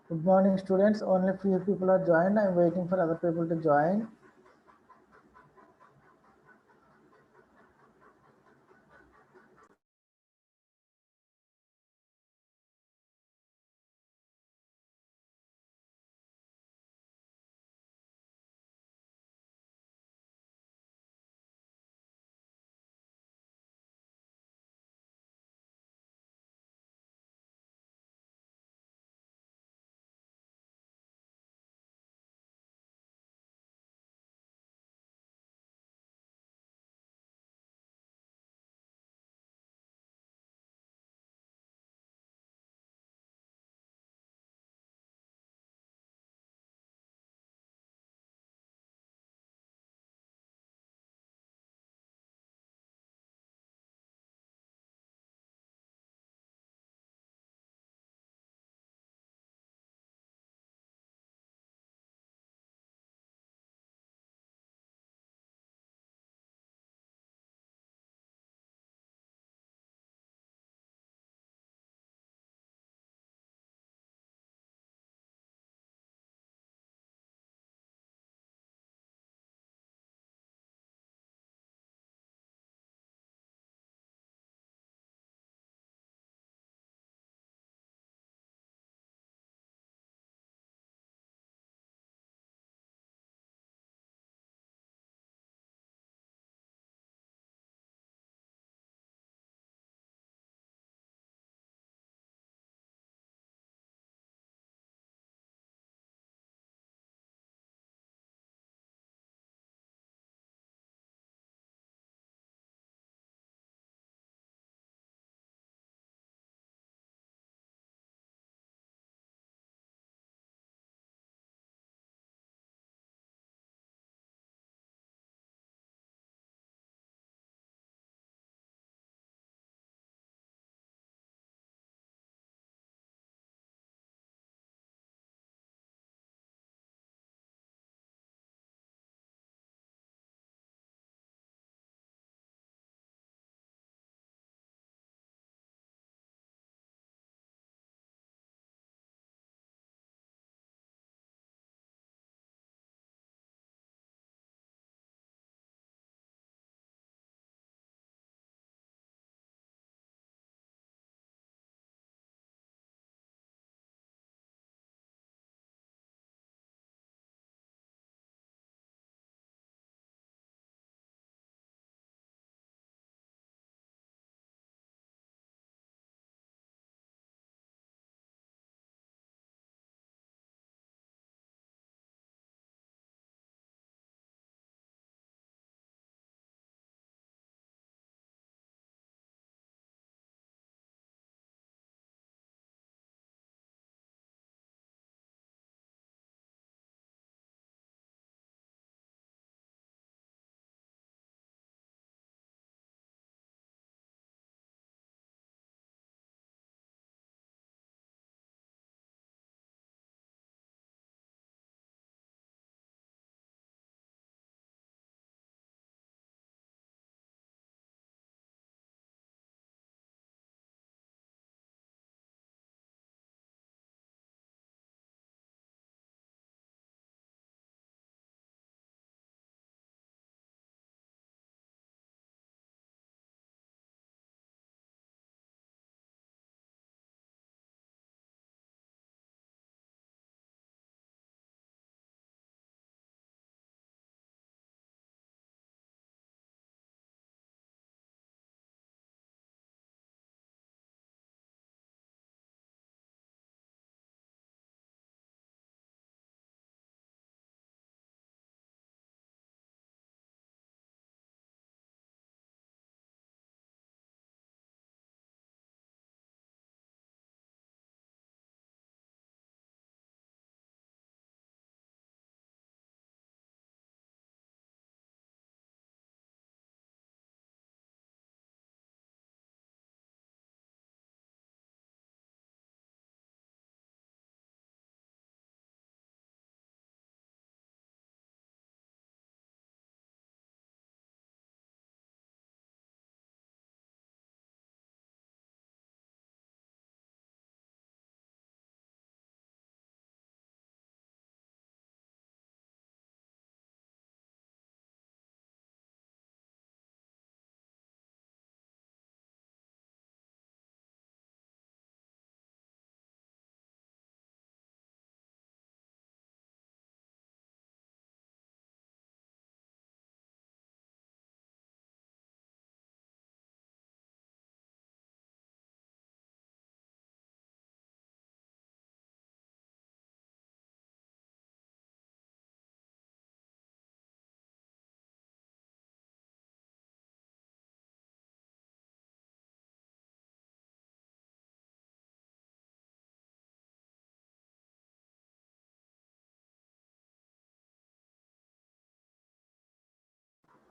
Good morning, students. Only few people are joined. I'm waiting for other people to join.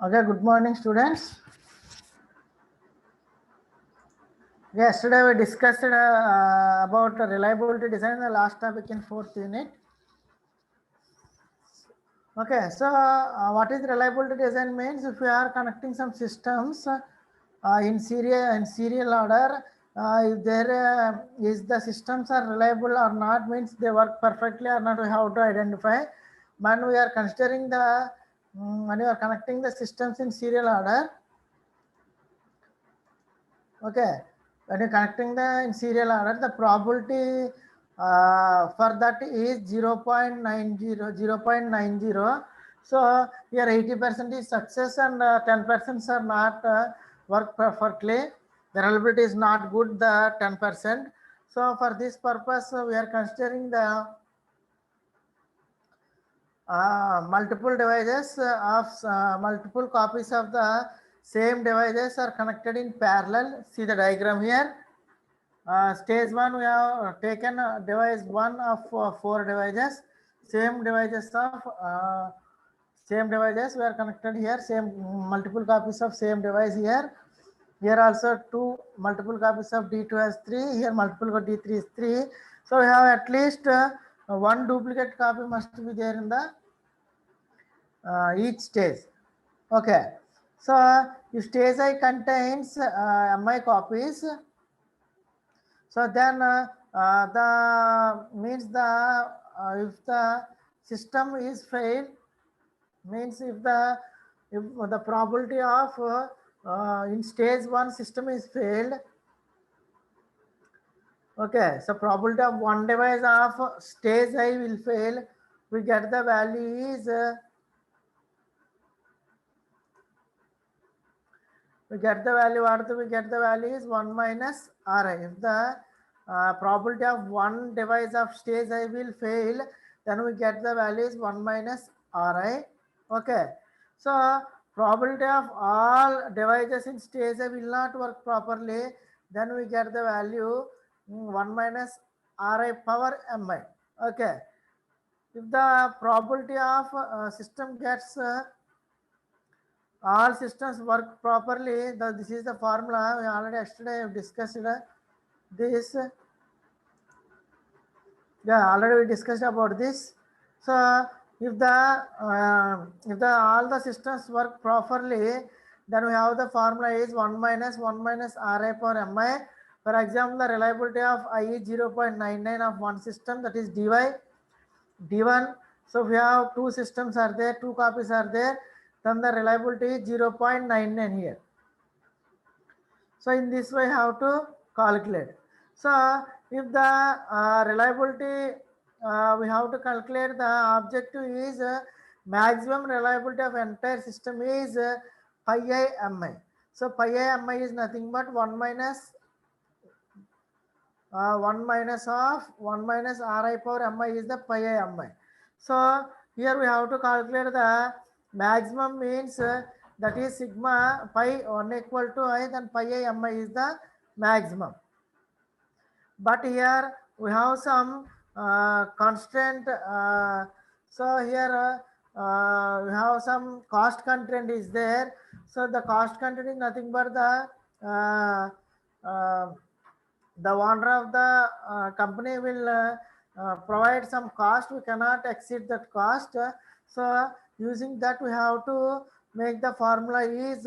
Okay, good morning, students. Yesterday we discussed about reliability design, the last topic in 4th unit. Okay, so what is reliability design means? If we are connecting some systems in serial order, if there is the systems are reliable or not, means they work perfectly or not, we have to identify. When we are considering the when you are connecting the systems in serial order, okay, when you're connecting the in serial order, the probability for that is 0.90. So here 80% is success and 10% are not work perfectly. The reliability is not good, the 10%. So for this purpose, we are considering the multiple devices of multiple copies of the same devices are connected in parallel. See the diagram here. Stage 1 we have taken device 1 of 4 devices, same devices we are connected here, same multiple copies of same device here. Here also two multiple copies of D2 has 3, here multiple of D3 is 3. So we have at least one duplicate copy must be there in the each stage. Okay, so if stage I contains mi copies, so then the means the if the system is failed, means if the probability of in stage 1 system is failed. Okay, so probability of one device of stage I will fail, we get the value is we get the value, what do we get the value is 1 minus Ri. If the probability of one device of stage I will fail, then we get the value is 1 minus Ri. Okay, so probability of all devices in stage I will not work properly, then we get the value 1 minus Ri power mi. Okay, if the probability of system gets all systems work properly, this is the formula. We already yesterday have discussed this. Yeah, already we discussed about this. So if the all the systems work properly, then we have the formula is 1 minus Ri power mi. For example, the reliability of I is 0.99 of one system, that is dy d1. So we have two systems are there, two copies are there, then the reliability is 0.99 here. So in this way how to calculate. So if the reliability we have to calculate, the objective is maximum reliability of entire system is pi I mi. So pi I mi is nothing but 1 minus 1 minus of 1 minus Ri power mi is the pi I mi. So here we have to calculate the maximum, means that is sigma pi 1 equal to I, then pi I mi is the maximum. But here we have some constant. So here we have some cost content is there. So the cost content is nothing but the owner of the company will provide some cost. We cannot exceed that cost. So using that we have to make the formula is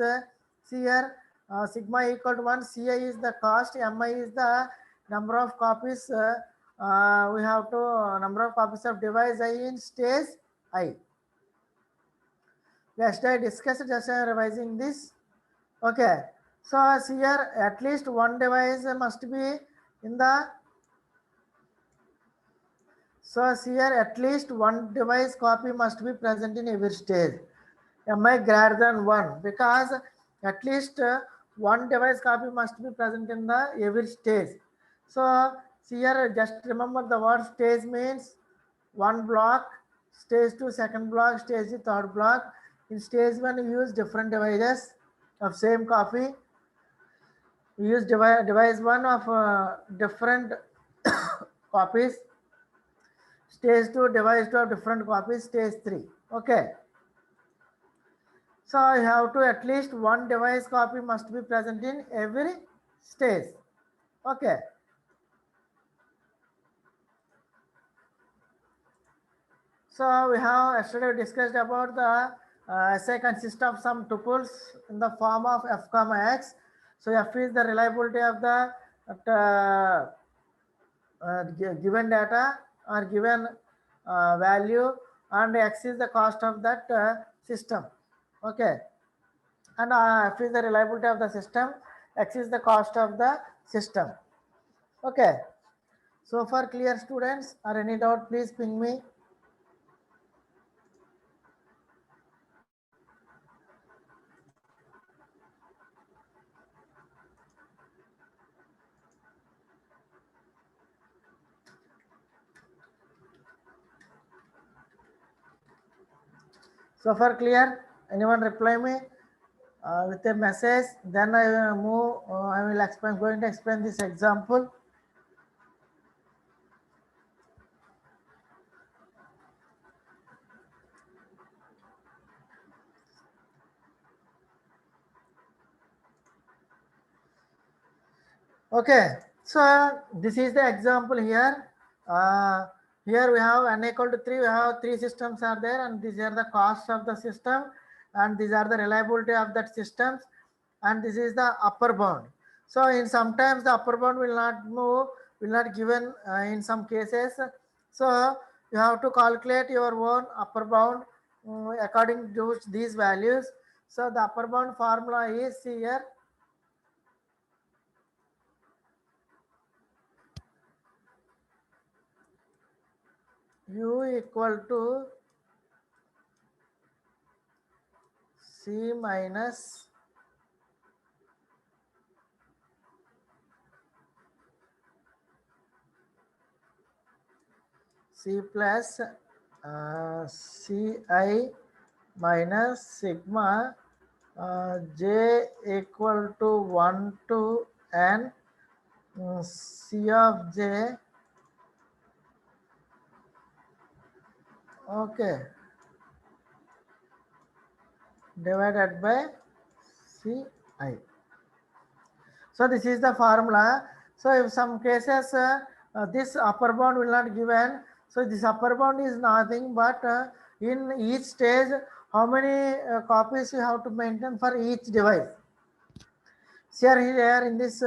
see here sigma equal to 1, Ci is the cost, Mi is the number of copies we have to number of copies of device I in stage I. Yesterday I discussed, just I am revising this. Okay, so as here at least one device must be in the, so as here at least one device copy must be present in every stage. Mi greater than 1, because at least one device copy must be present in the every stage. So here just remember the word stage means one block, stage 2 second block, stage 3 third block. In stage 1 you use different devices of same copy. We use device 1 of different copies. Stage 2 device 2 of different copies. Stage 3. Okay. So you have to at least one device copy must be present in every stage. Okay. So we have yesterday discussed about the essay consists of some tuples in the form of f comma x. So f is the reliability of the uh, given data or given value, and x is the cost of that system. Okay, and f is the reliability of the system, x is the cost of the system. Okay, so far clear, students, or any doubt, please ping me. So far clear? Anyone reply me with a message? Then I will move. I will explain. Going to explain this example. Okay. So this is the example here. Here we have n equal to 3. We have 3 systems are there, and these are the costs of the system, and these are the reliability of that systems, and this is the upper bound. So in sometimes the upper bound will not move, will not given in some cases. So you have to calculate your own upper bound according to these values. So the upper bound formula is here. U equal to C minus C plus Ci minus sigma j equal to 1 to n C of j. Okay, divided by Ci. So this is the formula. So if some cases this upper bound will not given, so this upper bound is nothing but in each stage how many copies you have to maintain for each device. Here in this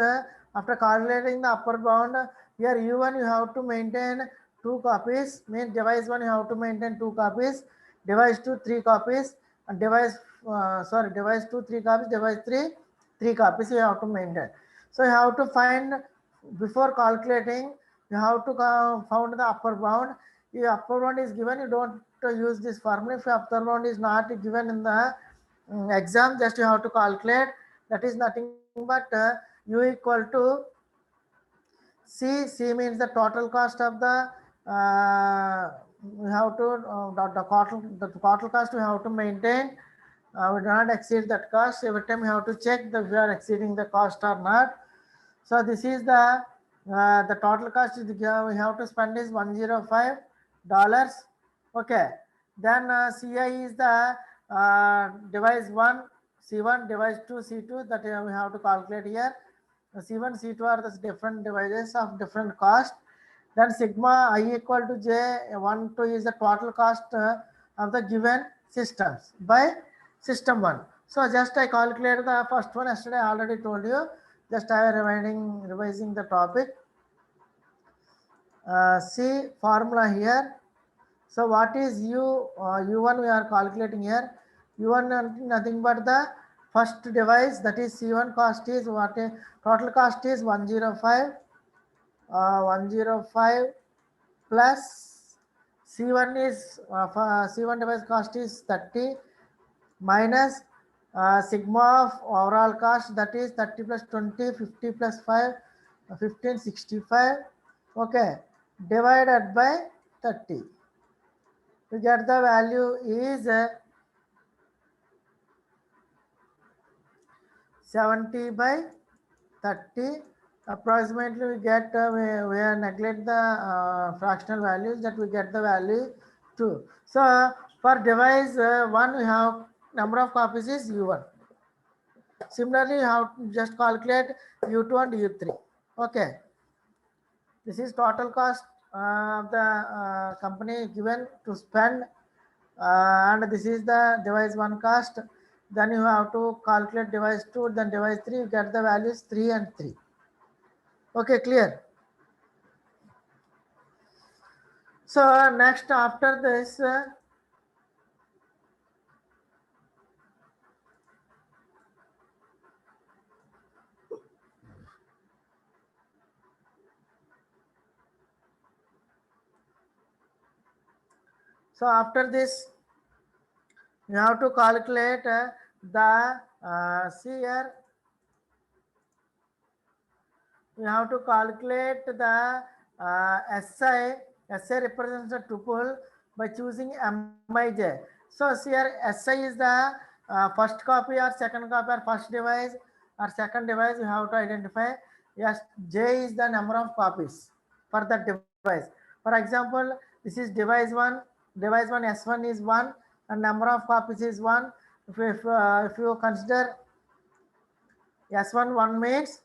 after calculating the upper bound, here u1 you have to maintain 2 copies, means device 1 you have to maintain 2 copies, device 2 3 copies, and device 2 3 copies, device 3 3 copies you have to maintain. So you have to find, before calculating you have to found the upper bound. If upper bound is given, you don't use this formula. If upper bound is not given in the exam, just you have to calculate. That is nothing but u equal to C. C means the total cost of the we have to the total cost we have to maintain. We do not exceed that cost. Every time we have to check that we are exceeding the cost or not. So this is the total cost is we have to spend is $105. Okay. Then CI is the device 1 C1, device 2 C2, that we have to calculate here. C1 C2 are the different devices of different cost. Then sigma I equal to j 1 2 is the total cost of the given systems by system 1. So just I calculated the first one yesterday, I already told you. Just I am revising the topic. See formula here. So what is u1 we are calculating here. U1 nothing but the first device, that is C1 cost is what total cost is 105 105 plus C1 is C1 device cost is 30 minus sigma of overall cost, that is 30 plus 20 50 plus 5 15 65. Okay, divided by 30. We get the value is 70 by 30. Approximately we get we neglect the fractional values, that we get the value 2. So for device 1 we have number of copies is U1. Similarly, you have to just calculate U2 and U3. Okay. This is total cost of the company given to spend, and this is the device 1 cost. Then you have to calculate device 2, then device 3, you get the values 3 and 3. Okay, clear? So next after this, so after this, you have to calculate the see here. You have to calculate the SI. SI represents a tuple by choosing Mij. So here SI is the first copy or second copy or first device or second device. You have to identify. Yes, J is the number of copies for that device. For example, this is device 1. Device 1 S1 is 1 and number of copies is 1. If you consider S1 1 means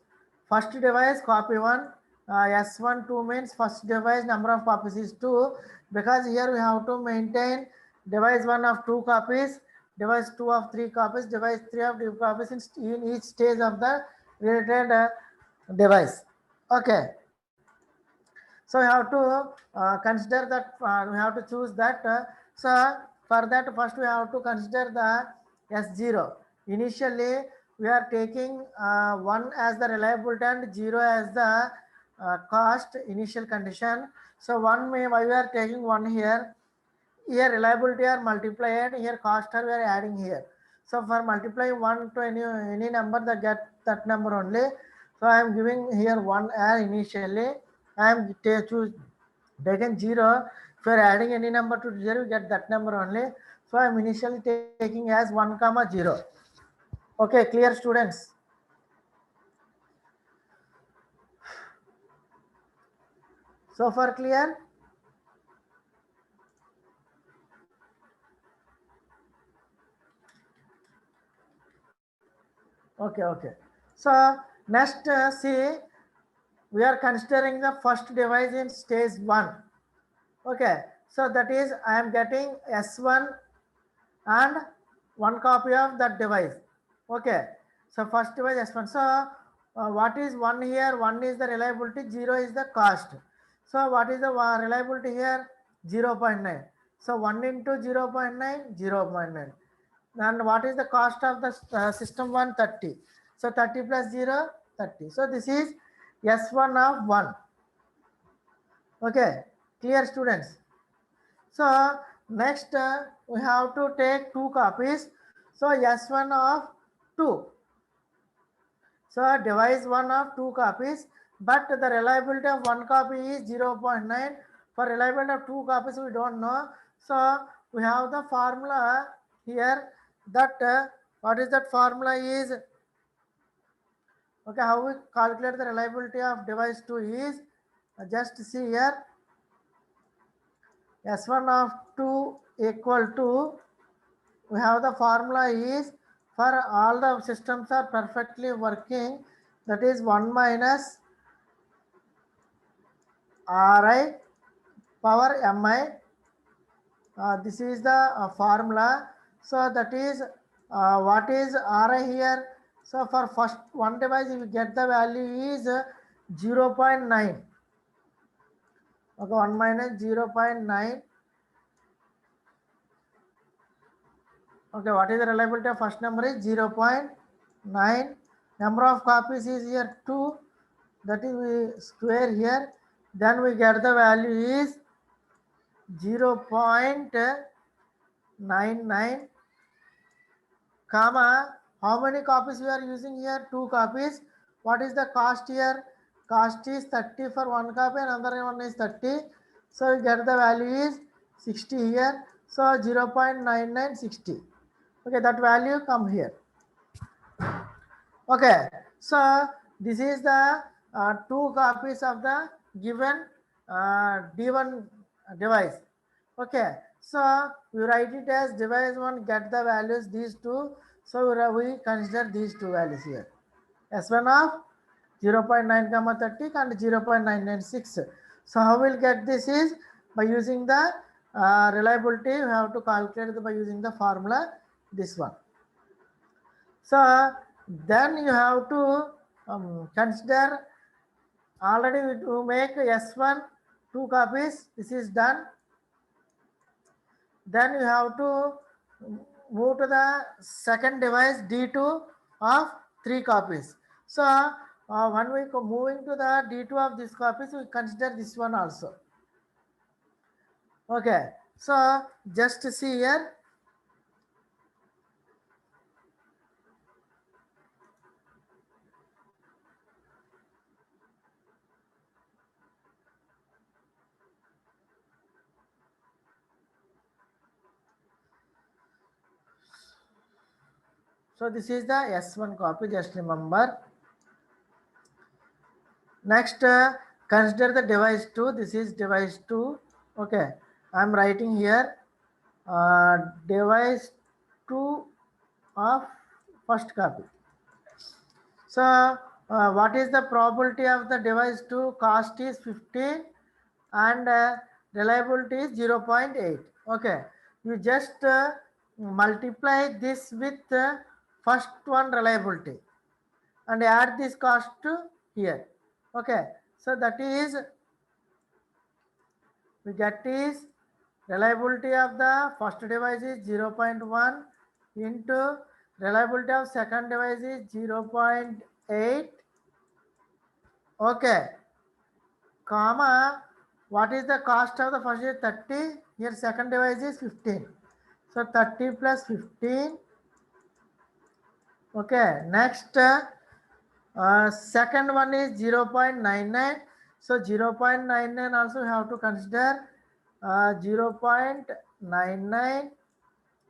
first device copy 1, S1 2 means first device number of copies is 2, because here we have to maintain device 1 of 2 copies, device 2 of 3 copies, device 3 of 2 copies in each stage of the related device. Okay. So you have to consider that we have to choose that. So for that, first we have to consider the S0. Initially, we are taking 1 as the reliability and 0 as the cost initial condition. So 1 may, why we are taking 1 here? Here reliability are multiplied, here cost are we are adding here. So for multiplying 1 to any number, that get that number only. So I am giving here 1 as initially. I am taken 0. If you are adding any number to 0, you get that number only. So I am initially taking as 1, 0. Okay, clear students? So far clear? Okay, okay. So next see, we are considering the first device in stage 1. Okay, so that is I am getting S1 and 1 copy of that device. Okay, so first device S1. So what is 1 here? 1 is the reliability, 0 is the cost. So what is the reliability here? 0.9. So 1 into 0.9, 0.9. And what is the cost of the system 1? 30. So 30 plus 0, 30. So this is S1 of 1. Okay, clear students? So next we have to take 2 copies. So S1 of 2. So device 1 of 2 copies, but the reliability of 1 copy is 0.9. For reliability of 2 copies we don't know. So we have the formula here that what is that formula is, okay, how we calculate the reliability of device 2 is, just see here, S1 of 2 equal to, we have the formula is, for all the systems are perfectly working, that is 1 minus Ri power Mi. This is the formula. So that is what is Ri here? So for first one device, if you get the value is 0.9. Okay, 1 minus 0.9. Okay, what is the reliability of first number is 0.9. Number of copies is here 2. That is we square here. Then we get the value is 0.99, comma, how many copies we are using here? 2 copies. What is the cost here? Cost is 30 for 1 copy and another one is 30. So you get the value is 60 here. So 0.9960. Okay, that value come here. Okay, so this is the 2 copies of the given D1 device. Okay, So we write it as device 1 get the values these two. So we consider these two values here. S1 of 0.9 comma 30 and 0.996. So how we'll get this is by using the reliability. We have to calculate by using the formula this one. So then you have to consider already we make S1 2 copies. This is done. Then you have to move to the second device D2 of 3 copies. So when we moving to the D2 of this copies, we consider this one also. Okay, so just see here. So this is the S1 copy, just remember. Next, consider the device 2. This is device 2. Okay, I am writing here device 2 of first copy. So what is the probability of the device 2? Cost is 15 and reliability is 0.8. Okay, you just multiply this with first one reliability and add this cost to here. Okay, so that is we get is reliability of the first device is 0.1 into reliability of second device is 0.8. Okay, comma, what is the cost of the first is 30, here second device is 15. So 30 plus 15. Okay, next second one is 0.99. So 0.99 also we have to consider 0.99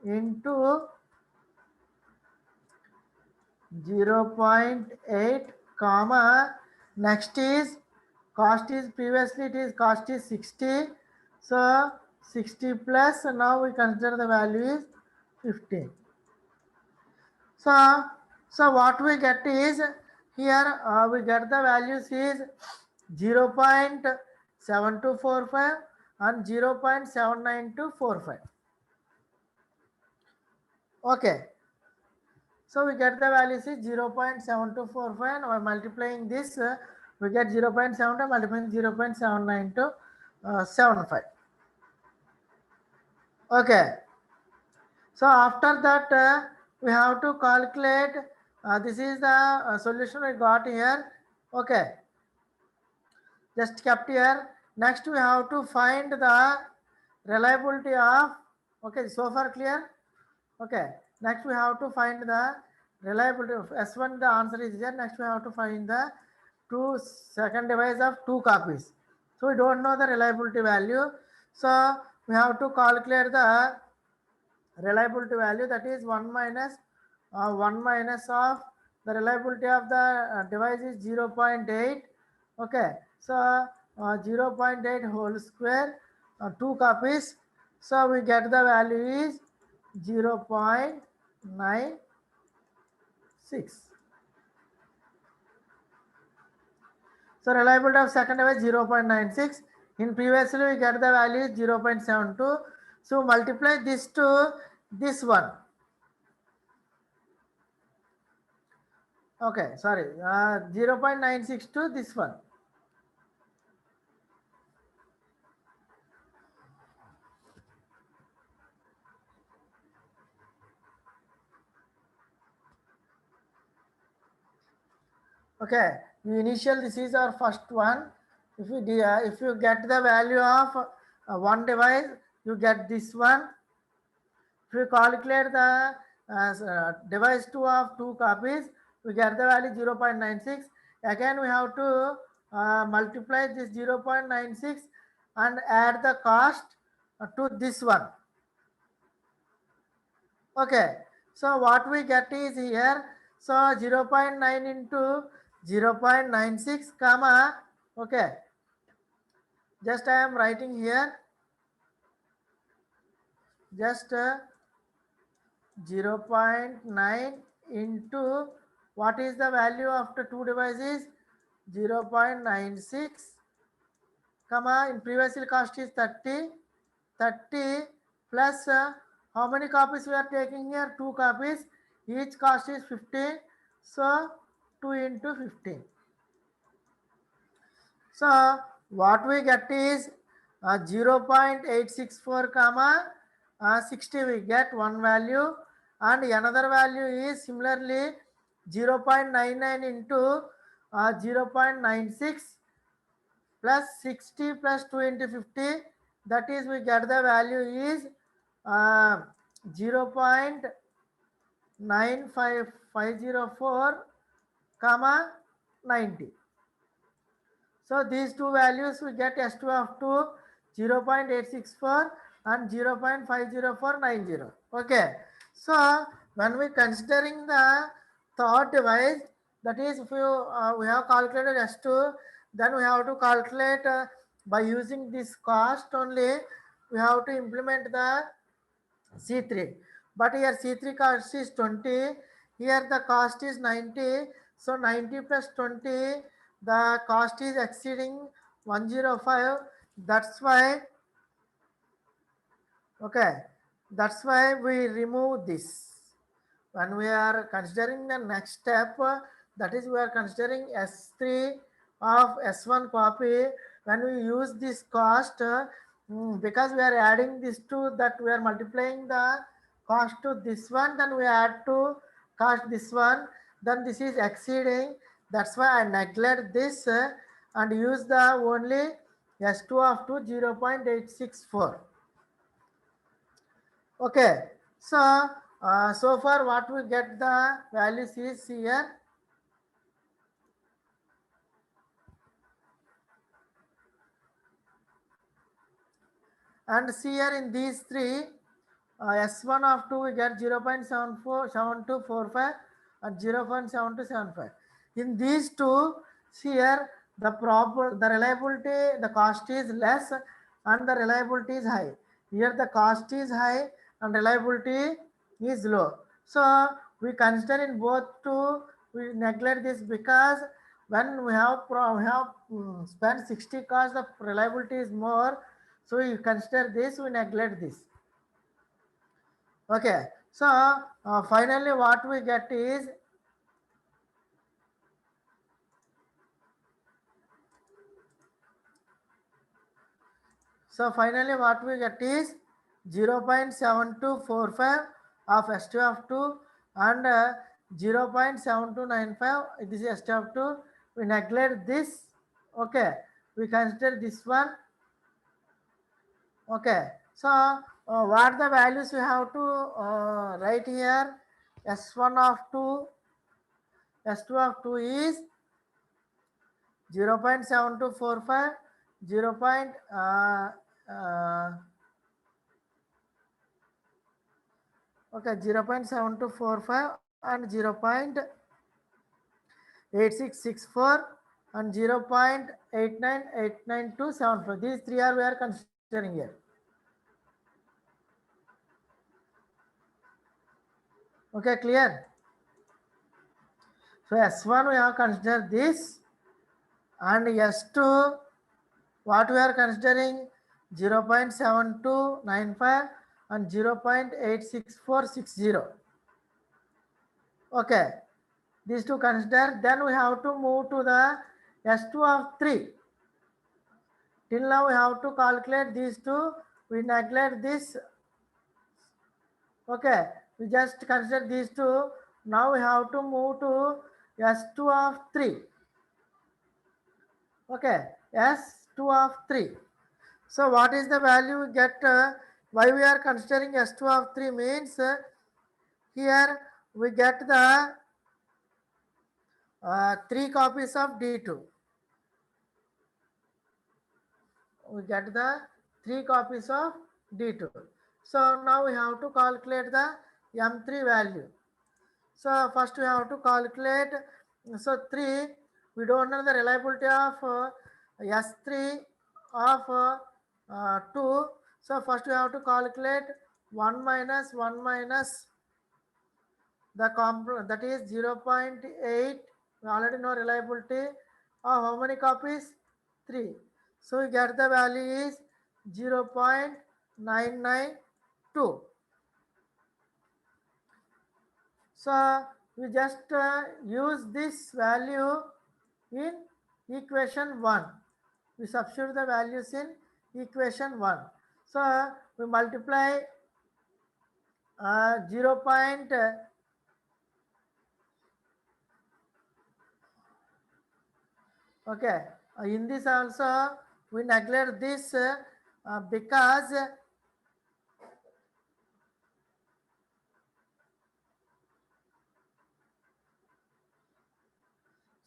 into 0.8 comma, next is cost is previously it is cost is 60. So 60 plus now we consider the value is 15. So what we get is here we get the values is 0.7245 and 0.79245. Okay. So we get the values is 0.7245 and by multiplying this we get 0.72 multiplying 0.79275. Okay. So after that we have to calculate this is the solution we got here. Okay. Just kept here. Next we have to find the reliability of, okay, so far clear? Okay, next we have to find the reliability of S1, the answer is here. Next we have to find the second device of 2 copies. So we don't know the reliability value. So we have to calculate the reliability value, that is 1 minus of the reliability of the device is 0.8. Okay, so 0.8 whole square 2 copies, so we get the value is 0.96. So reliability of second device 0.96. In previously we get the value is 0.72. So multiply this to this one. Okay, sorry, 0.96 to this one. Okay, initial this is our first one. If you get the value of one device, you get this one. If you calculate the device 2 of 2 copies, we get the value 0.96. Again, we have to multiply this 0.96 and add the cost to this one. Okay, so what we get is here, so 0.9 into 0.96 comma, okay, just I am writing here just 0.9 into what is the value after two devices? 0.96, comma, in previously cost is 30, 30 plus how many copies we are taking here? 2 copies, each cost is 15, so 2 into 15. So what we get is 0.864 comma 60 we get one value, and another value is similarly 0.99 into 0.96 plus 60 plus 2 into 50, that is we get the value is 0.95504 comma 90. So these two values we get S2 of 2 0.864 and 0.50490. Okay. So when we considering the third device, that is if we have calculated S2, then we have to calculate by using this cost only, we have to implement the C3. But here C3 cost is 20, here the cost is 90. So 90 plus 20, the cost is exceeding 105. That's why, okay, that's why we remove this. When we are considering the next step, that is we are considering S3 of S1 copy. When we use this cost, because we are adding this to that, we are multiplying the cost to this one, then we add to cost this one, then this is exceeding. That's why I neglect this and use the only S2 of 2 0.864. Okay, so so far what we get the values is here. And see here in these three, S1 of 2 we get 0.7245 and 0.7275. In these two, see here the reliability, the cost is less and the reliability is high. Here the cost is high and reliability is low. So we consider in both two, we neglect this because when we have spent 60 cost, the reliability is more. So you consider this, we neglect this. Okay, so finally what we get is finally what we get is 0.7245 of S2 of 2 and 0.7295. This is S2 of 2. We neglect this. Okay, we consider this one. Okay, so what the values we have to write here? S1 of 2, S2 of 2 is 0.7245, 0. Okay, 0.7245 and 0.8664 and 0.8989275. These three are we are considering here. Okay, clear? So S1 we have considered this, and S2 what we are considering 0.7295 and 0.86460. Okay, these two consider. Then we have to move to the S2 of 3. Till now we have to calculate these two. We neglect this. Okay, we just consider these two. Now we have to move to S2 of 3. Okay, S2 of 3. So what is the value we get? Why we are considering S2 of 3 means here we get the 3 copies of D2. We get the 3 copies of D2. So now we have to calculate the M3 value. So first we have to calculate, so 3, we don't know the reliability of S3 of 2. So first we have to calculate 1 minus 1 minus the that is 0.8. We already know reliability of how many copies? 3. So we get the value is 0.992. So we just use this value in equation 1. We substitute the values in equation 1. So we multiply 0. Okay, in this also we neglect this because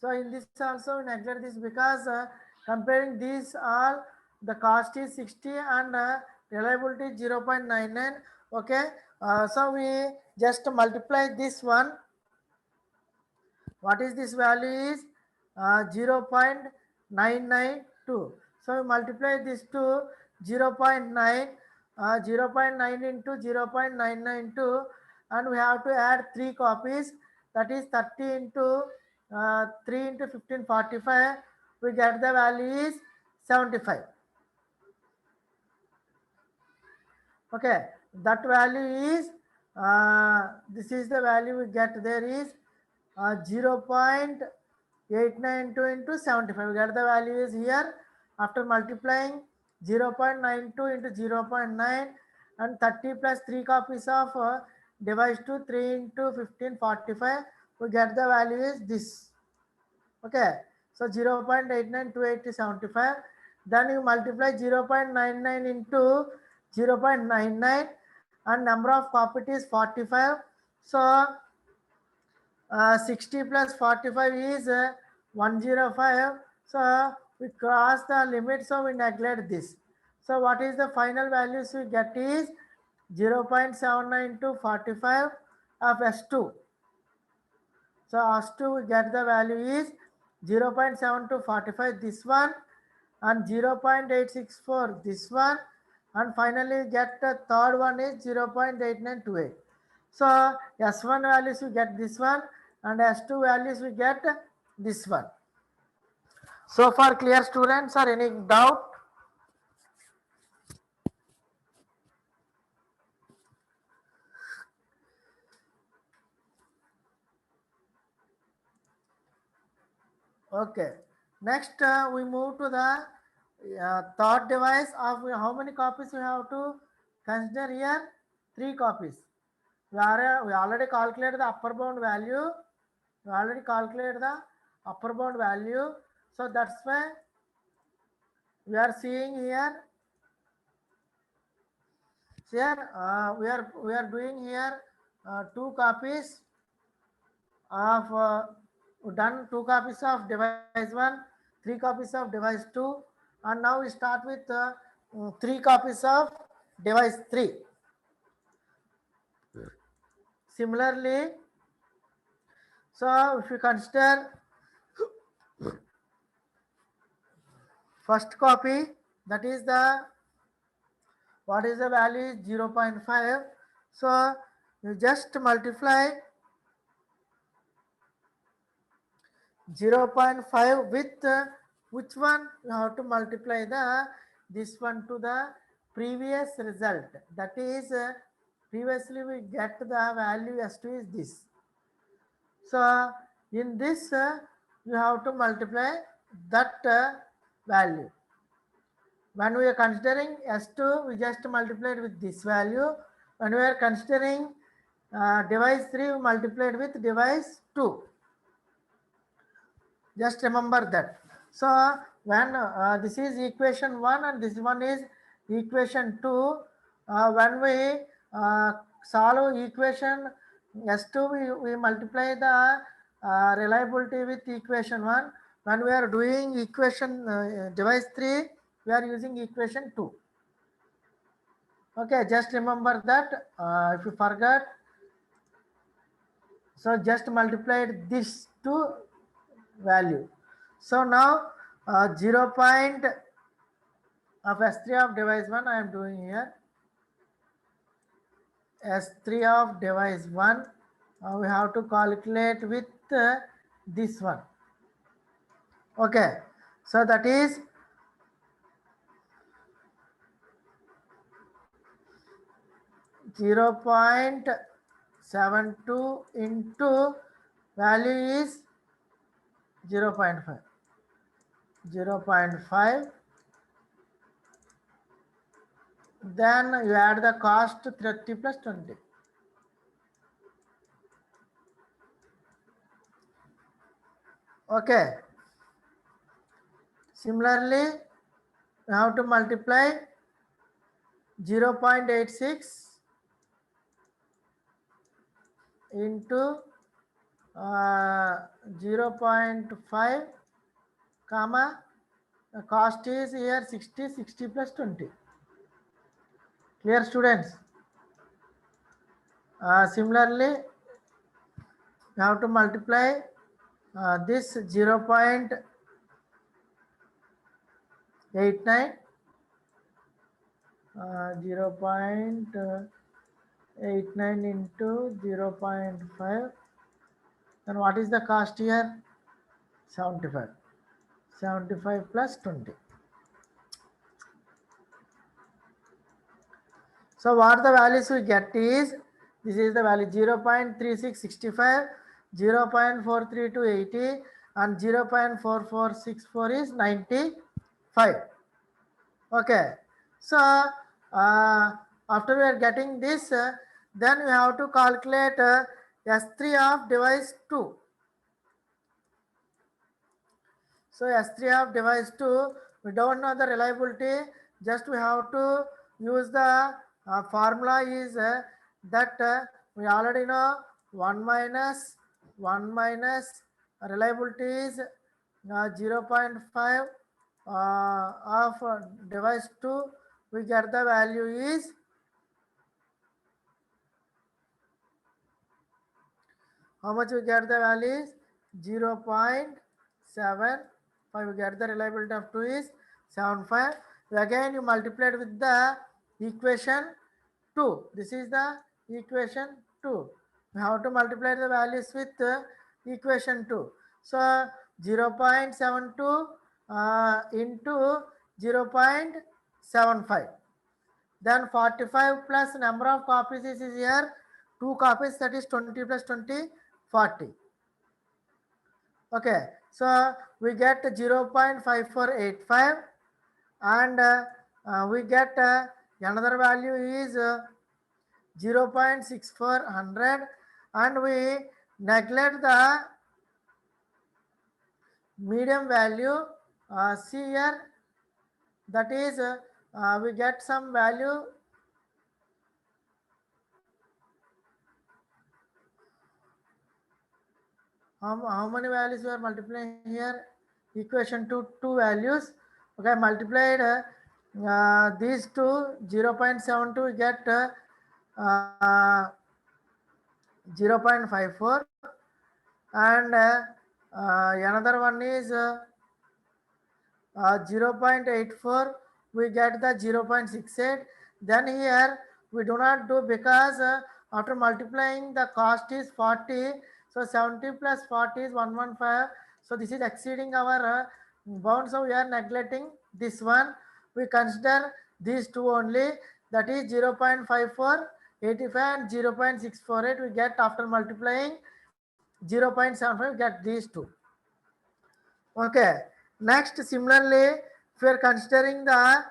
so in this also we neglect this because comparing these all the cost is 60 and reliability 0.99. Okay, so we just multiply this one. What is this value is 0.992. So we multiply this to 0.9, 0.9 into 0.992, and we have to add 3 copies, that is 30 into 3 into 1545. We get the value is 75. Okay, that value is this is the value we get. There is 0.892 into 75. We get the value is here. After multiplying 0.92 into 0.9 and 30 plus 3 copies of device to 3 into 1545, we get the value is this. Okay, so 0.8928 to 75. Then you multiply 0.99 into 0.99 and number of copies is 45. So 60 plus 45 is 105. So we cross the limit, so we neglect this. So what is the final values we get is 0.79 to 45 of S2. So S2 we get the value is 0.7 to 45 this one and 0.864 this one, and finally get the third one is 0.8928. So S1 values we get this one and S2 values we get this one. So far clear students, or any doubt? Okay. Next we move to the third device of how many copies we have to consider here? 3 copies. We already calculated the upper bound value. We already calculated the upper bound value. So that's why we are seeing here. Here we are doing here 2 copies of done 2 copies of device 1, 3 copies of device 2, and now we start with 3 copies of device 3. Similarly, so if you consider first copy, that is the what is the value is 0.5. So you just multiply 0.5 with which one? You have to multiply this one to the previous result. That is previously we get the value S2 is this. So in this you have to multiply that value. When we are considering S2, we just multiplied with this value. When we are considering device 3, we multiplied with device 2. Just remember that. So when this is equation 1 and this one is equation 2, when we solve equation S2, we multiply the reliability with equation 1. When we are doing equation device 3, we are using equation 2. Okay, just remember that. If you forgot, so just multiplied this two value. So now 0 point of S3 of device 1 I am doing here. S3 of device 1, we have to calculate with this one. Okay, so that is 0.72 into value is 0.5. 0.5. Then you add the cost 30 plus 20. Okay. Similarly, you have to multiply 0.86 into 0.5, comma, the cost is here 60, 60 plus 20. Clear, students? Similarly, you have to multiply this 0.89 0.89 into 0.5. Then what is the cost here? 75. 75 plus 20. So what the values we get is, this is the value 0.3665, 0.43280 and 0.4464 is 95. Okay. So after we are getting this, then we have to calculate S3 of device 2. So S3 of device 2, we don't know the reliability, just we have to use the formula is that we already know 1 minus reliability is 0.5 of device 2, we get the value is how much we get the value is 0.75. We get the reliability of 2 is 75. Again you multiplied with the equation 2. This is the equation 2. We have to multiply the values with equation 2. So 0.72 into 0.75. Then 45 plus number of copies is here 2 copies, that is 20 plus 20, 40. Okay, so we get 0.5485 and we get another value is 0.6400 and we neglect the medium value. See here, that is we get some value how many values we are multiplying here? Equation 2 values. Okay, multiplied these two 0.72 we get 0.54 and another one is 0.84 we get the 0.68. Then here we do not do because after multiplying the cost is 40, so 70 plus 40 is 115. So this is exceeding our bound, so we are neglecting this one. We consider these two only, that is 0.54 85 and 0.648 we get after multiplying 0.75 we get these two. Okay, next similarly if we are considering the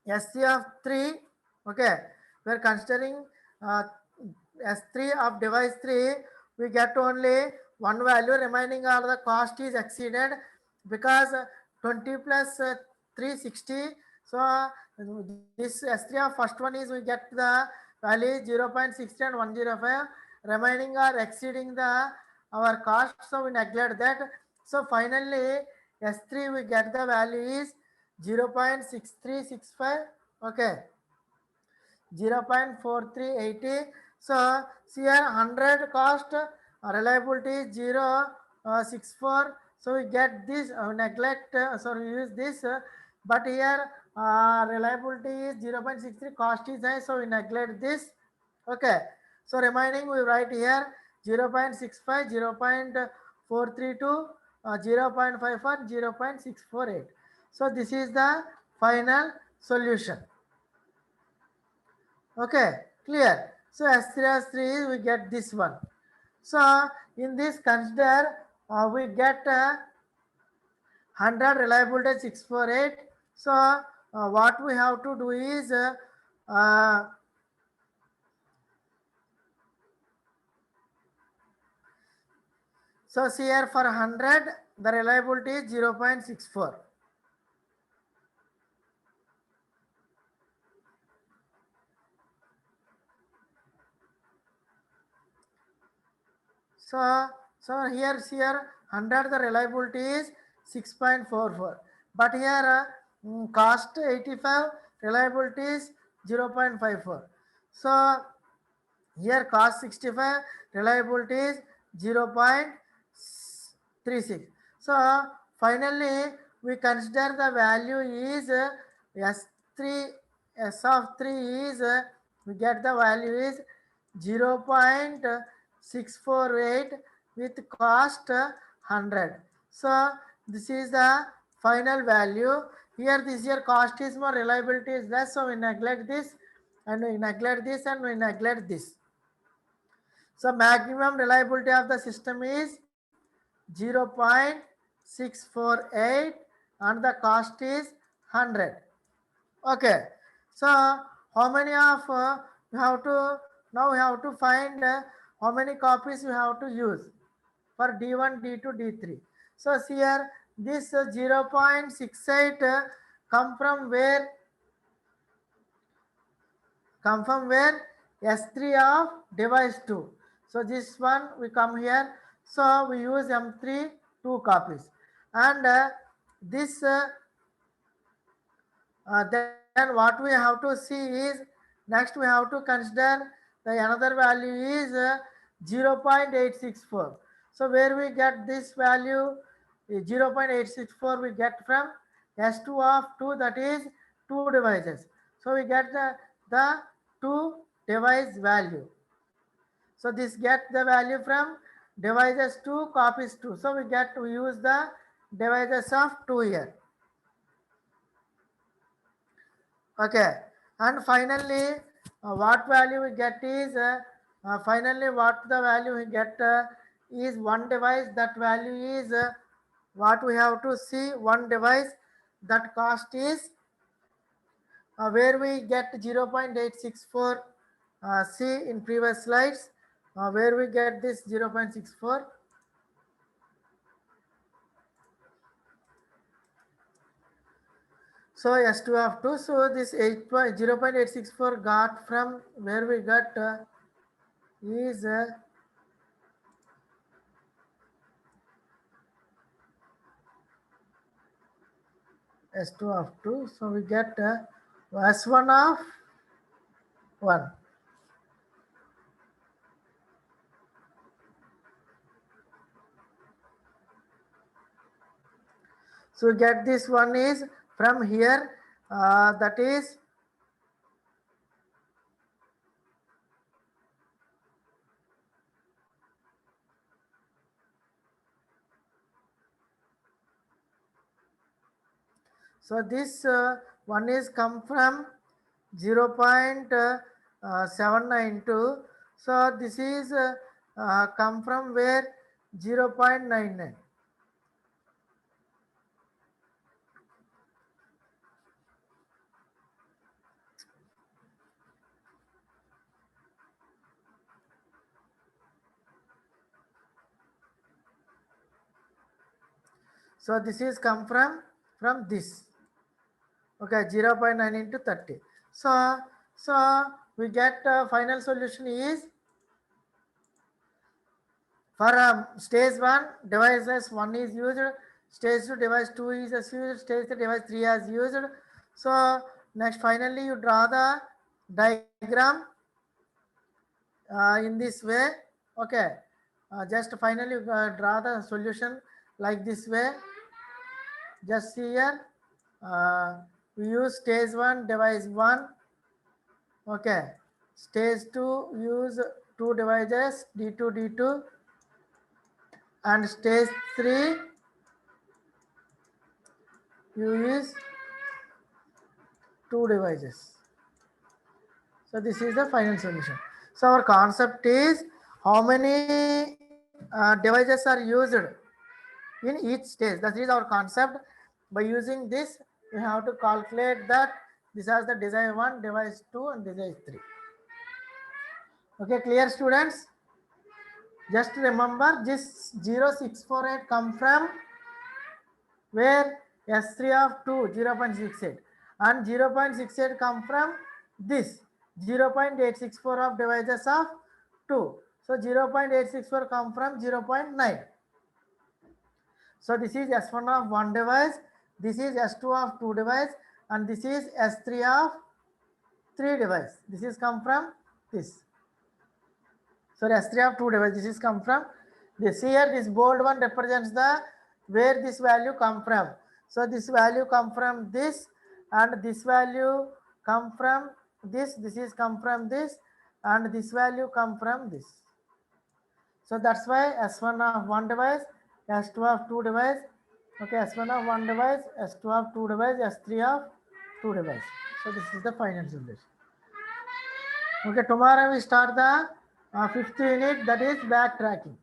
SC of 3, okay, we are considering S3 of device 3, we get only one value, remaining all the cost is exceeded because 20 plus 360. So this S3 of first one is we get the value 0.60 and 105, remaining are exceeding the our cost, so we neglect that. So finally S3 we get the value is 0.6365. Okay, 0.4380. So here 100 cost, reliability 0.64. So we get this neglect, so we use this, but here reliability is 0.63, cost is high, so we neglect this. Okay, so remaining we write here 0.65, 0.432, 0.54, 0.648. So this is the final solution. Okay, clear. So S3 as 3 we get this one. So in this consider we get 100 reliability 648. So what we have to do is uh, so here for 100 the reliability is 0.64. So here 100 the reliability is 6.44, but here cost 85, reliability is 0.54. So here cost 65, reliability is 0.36. So finally we consider the value is S3, S of 3 is we get the value is 0.648 with cost 100. So this is the final value. Here this year cost is more, reliability is less, so we neglect this and we neglect this and we neglect this. So maximum reliability of the system is 0.648 and the cost is 100. Okay. So how many of you have to, now we have to find how many copies you have to use for D1, D2, D3. So here this 0.68 come from where? Come from where? S3 of device 2. So this one we come here. So we use M3 2 copies. And this then what we have to see is, next we have to consider the another value is 0.864. So where we get this value 0.864 we get from S2 of 2, that is 2 devices. So we get the 2 device value. So this get the value from devices 2 copies 2. So we use the devices of 2 here. Okay, and finally what value we get is finally what the value we get is one device. That value is what we have to see, one device. That cost is where we get 0.864. See in previous slides where we get this 0.64. So S2 of 2. So this 0.864 got from where we got is S2 of 2. So we get S1 of 1. So we get this one is from here, that is so this one is come from 0.792. So this is come from where? 0.99. So this is come from this. Okay, 0.9 into 30. So we get final solution is for stage 1 devices 1 is used, stage 2 device 2 is used, stage 3 device 3 is used. So next finally you draw the diagram in this way. Okay, just finally draw the solution like this way. Just see here. we use stage 1 device 1. Okay, stage 2 use 2 devices D2 D2, and stage 3 you use 2 devices. So this is the final solution. So our concept is how many devices are used in each stage. That is our concept. By using this, we have to calculate that this is the device 1, device 2, and device 3. Okay, clear students? Just remember this 0648 come from where S3 of 2 0.68 and 0.68 come from this 0.864 of devices of 2. So 0.864 come from 0.9. So this is S1 of 1 device, this is S2 of 2 device, and this is S3 of 3 device. This is come from this. So S3 of 2 device, this is come from this. Here this bold one represents the where this value come from. So this value come from this, and this value come from this. This is come from this, and this value come from this. So that's why S1 of 1 device, S2 of 2 device. Okay, S1 of 1 device, S2 of 2 device, S3 of 2 device. So this is the final solution. Okay, tomorrow we start the 5th unit, that is backtracking.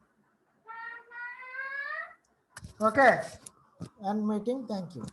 Okay, and meeting. Thank you.